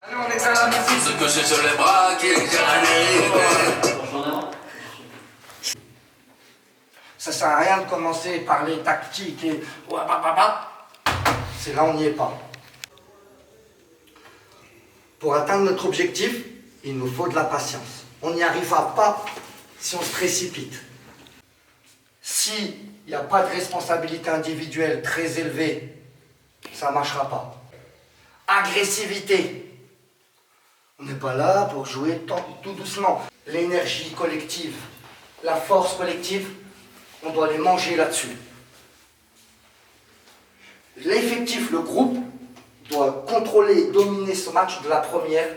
Ce que j'ai sur les bras qui est Ça sert à rien de commencer par les tactiques et... C'est là on n'y est pas. Pour atteindre notre objectif, il nous faut de la patience. On n'y arrivera pas si on se précipite. S'il n'y a pas de responsabilité individuelle très élevée, ça ne marchera pas. Agressivité. On n'est pas là pour jouer tout doucement. L'énergie collective, la force collective, on doit les manger là-dessus. L'effectif, le groupe, doit contrôler et dominer ce match de la première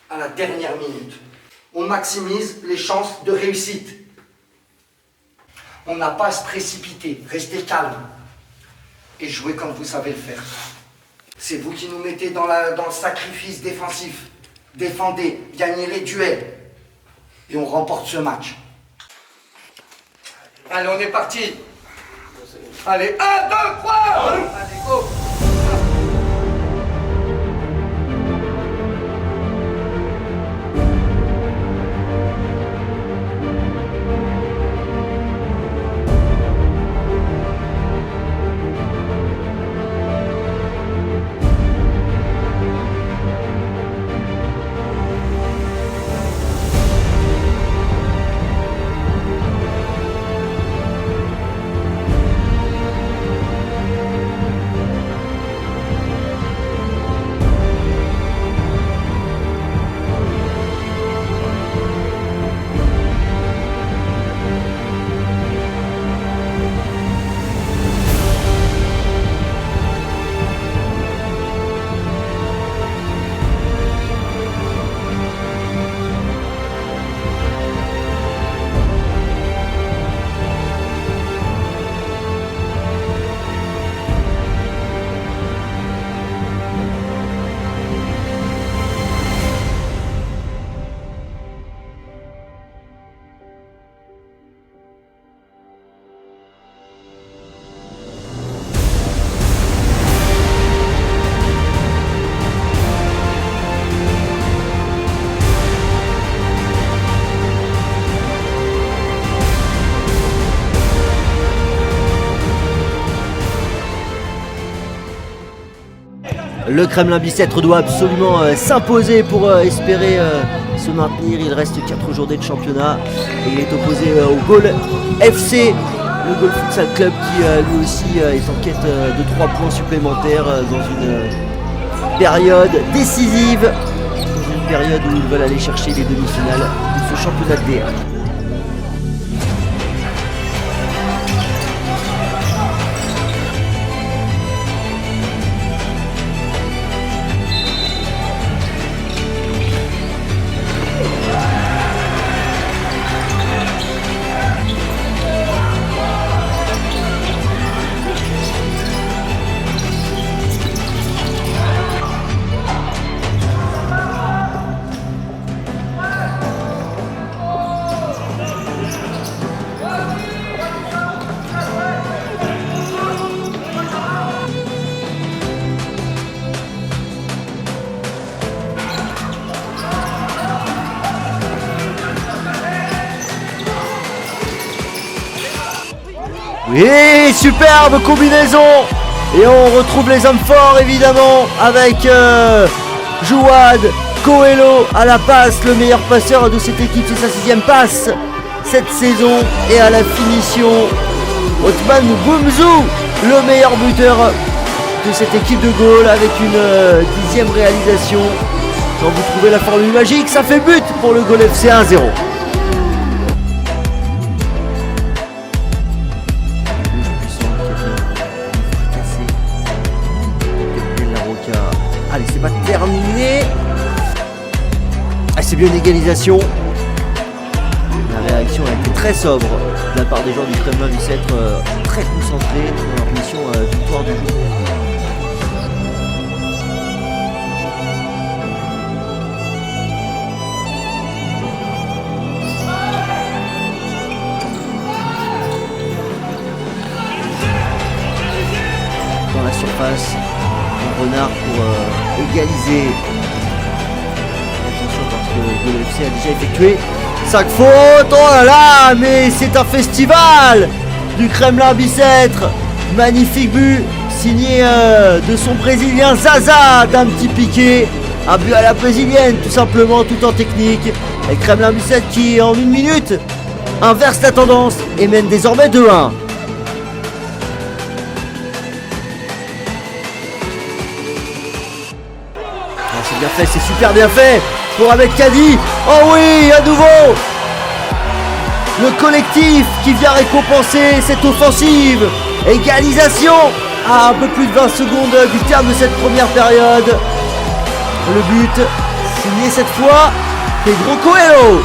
à la dernière minute. On maximise les chances de réussite. On n'a pas à se précipiter, restez calme et jouez comme vous savez le faire. C'est vous qui nous mettez dans le sacrifice défensif. Défendez, gagnez les duels et on remporte ce match. Allez, on est parti. Allez, 1, 2, 3. Allez, go. Le Kremlin Bicêtre doit absolument s'imposer pour espérer se maintenir. Il reste 4 journées de championnat et il est opposé au Gaulle FC, le Gaulle Futsal Club qui lui aussi est en quête de 3 points supplémentaires dans une période décisive, dans une période où ils veulent aller chercher les demi-finales de ce championnat de D1. Et superbe combinaison. Et on retrouve les hommes forts évidemment avec Jouad Coelho à la passe, le meilleur passeur de cette équipe, c'est sa 6e passe cette saison. Et à la finition, Othman Boumzou, le meilleur buteur de cette équipe de Gaulle avec une 10e réalisation. Quand vous trouvez la formule magique, ça fait but pour le Gaulle FC 1-0. Allez, c'est pas terminé. Ah, c'est bien une égalisation. La réaction a été très sobre de la part des joueurs du Kremlin Bicêtre, très concentrés dans leur mission victoire du jour. Dans la surface, Renard pour égaliser le FC a déjà effectué 5 fautes. Oh là là, mais c'est un festival du Kremlin Bicêtre. Magnifique but signé de son Brésilien Zaza d'un petit piqué. Un but à la brésilienne tout simplement, tout en technique. Et Kremlin Bicêtre qui en 1 minute inverse la tendance et mène désormais 2-1. C'est bien fait, c'est super bien fait pour Ahmed Kadi. Oh oui, à nouveau le collectif qui vient récompenser cette offensive. Égalisation à un peu plus de 20 secondes du terme de cette première période. Le but signé cette fois Pedro Coelho.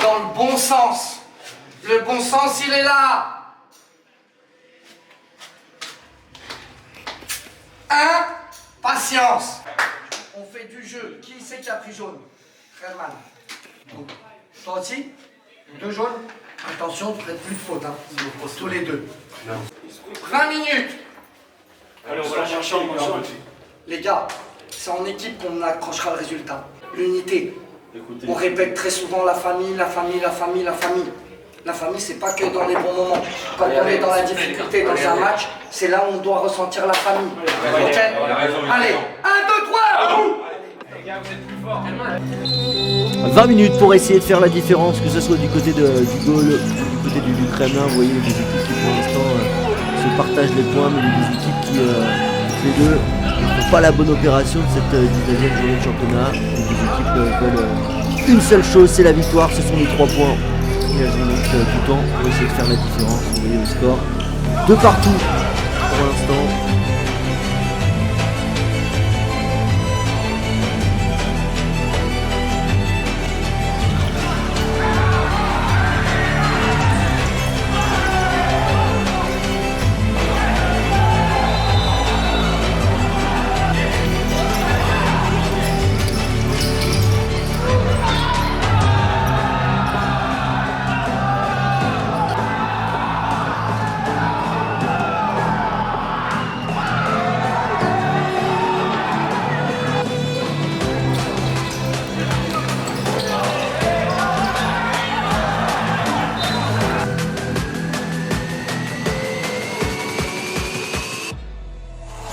Dans le bon sens. Le bon sens, il est là. Patience. On fait du jeu. Qui c'est qui a pris jaune? Herman. Toi aussi? 2 jaunes. Attention, ne faites plus de faute. Hein. Tous les 2. 20 minutes. Allez, on va la chercher en meilleur but. Les gars, c'est en équipe qu'on accrochera le résultat. L'unité. Écoutez. On répète très souvent la famille, la famille, la famille, la famille. La famille, c'est pas que dans les bons moments. Quand on est dans la difficulté dans un match, c'est là où on doit ressentir la famille. Ok? Allez, 1, 2, 3. 20 minutes pour essayer de faire la différence, que ce soit du côté du goal, du côté du Kremlin. Vous voyez des équipes qui pour l'instant se partagent les points, mais des équipes qui, les deux, ne font pas la bonne opération de cette 19e journée de championnat. Les deux équipes veulent une seule chose, c'est la victoire, ce sont les 3 points. Et elles ont donc tout le temps pour essayer de faire la différence. Vous voyez le score de partout pour l'instant.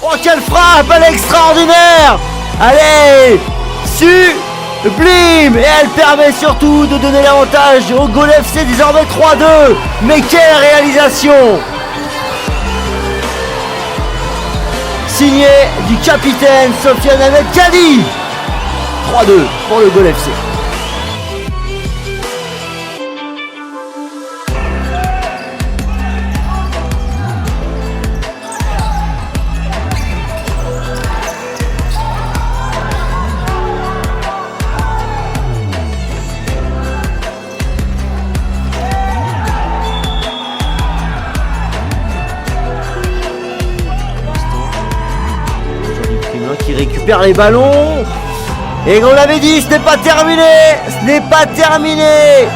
Oh, quelle frappe, elle est extraordinaire! Allez, sublime! Et elle permet surtout de donner l'avantage au Goal FC, désormais 3-2. Mais quelle réalisation! Signé du capitaine Sofiane Ahmed Kadi. 3-2 pour le Goal FC. Qui récupère les ballons. Et on l'avait dit, ce n'est pas terminé. Ce n'est pas terminé.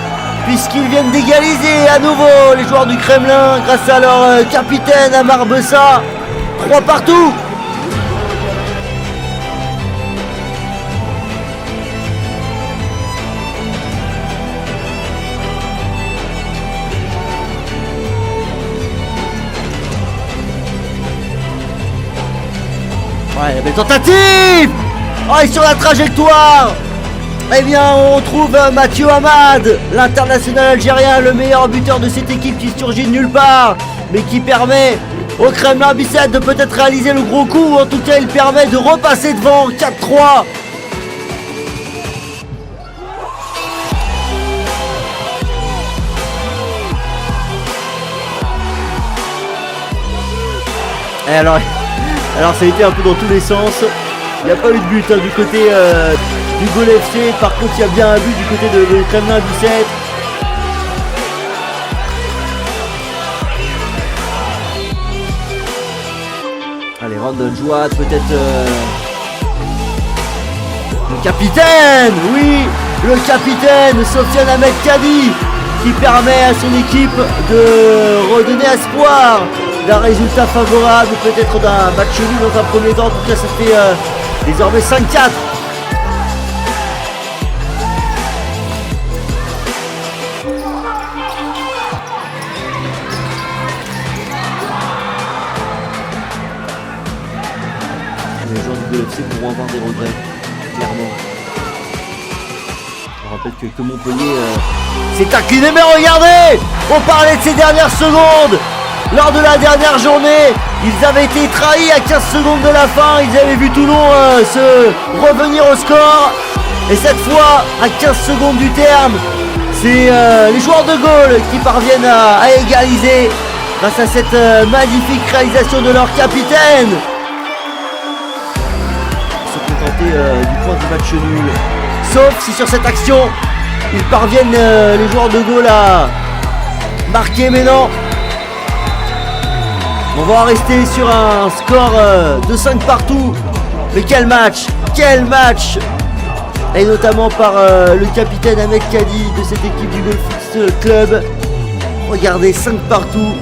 Puisqu'ils viennent d'égaliser à nouveau les joueurs du Kremlin grâce à leur capitaine Amar Bessa. 3 partout. Ouais, belle tentative. Oh, et sur la trajectoire, eh bien, on trouve Mathieu Hamad, l'international algérien, le meilleur buteur de cette équipe qui surgit de nulle part, mais qui permet au Kremlin Bicêtre de peut-être réaliser le gros coup. En tout cas, il permet de repasser devant 4-3. Et alors ça a été un peu dans tous les sens. Il n'y a pas eu de but hein, du côté du Goal FC. Par contre il y a bien un but du côté de Kremlin Bicêtre. Brandon Jouad, peut-être le capitaine, oui, le capitaine Sofiane Ahmed Kadi qui permet à son équipe de redonner espoir d'un résultat favorable, peut-être d'un match nul dans un premier temps. En tout cas, ça fait désormais 5-4. Les joueurs du GOL FC pourront avoir des regrets, clairement. On rappelle que Montpellier s'est incliné, mais regardez, on parlait de ces dernières secondes. Lors de la dernière journée, ils avaient été trahis à 15 secondes de la fin. Ils avaient vu Toulon se revenir au score. Et cette fois, à 15 secondes du terme, c'est les joueurs de Gaulle qui parviennent à égaliser grâce à cette magnifique réalisation de leur capitaine. Se contenter du point du match nul. Sauf si sur cette action, ils parviennent, les joueurs de Gaulle, à marquer, mais non. On va en rester sur un score de 5 partout. Mais quel match! Quel match! Et notamment par le capitaine Ahmed Kadi de cette équipe du Golf Club. Regardez, 5 partout.